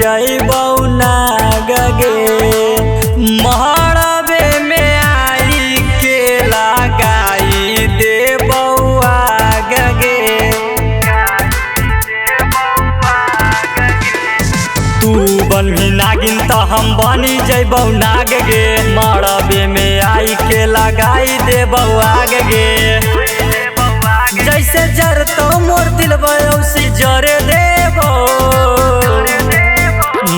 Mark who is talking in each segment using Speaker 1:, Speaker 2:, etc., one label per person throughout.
Speaker 1: जइबौ नाग गे। महरबे में आई के लगाई देबौ आग गे। तू बनभी नागिन त हम बनी जइबौ नाग गे। महरबे में आई के लगाई देबौ आग गे। जैसे जरतो मोर दिलबा उसी जरे देबो।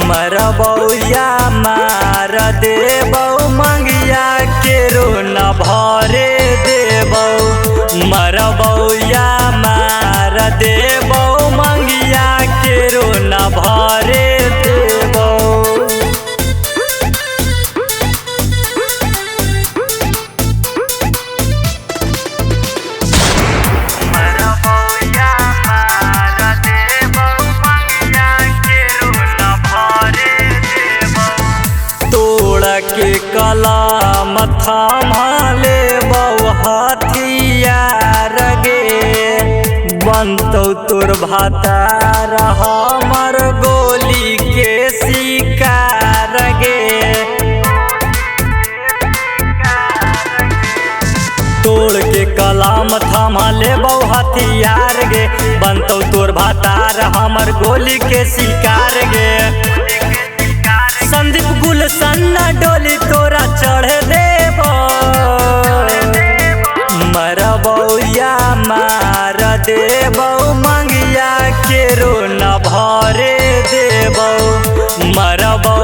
Speaker 1: मरबौ या मार देबौ मंगिया के रोना भरे देबौ। मरबौ या मार देबौ मंगिया के रोना भरे देबौ। के कलम थामा लेबौ हथियार गे। बनतौ तोर भातार हमर गोली के शिकार गे। तोड़ के कलम थामा लेबौ हथियार गे। बनतौ तोर भातार हमर गोली के शिकार गे। संदीप गुलशन डोली तोरा चढ़ देबो। मरबौ या मार देबौ मंगिया के रोना भरे देबौ। मरबौ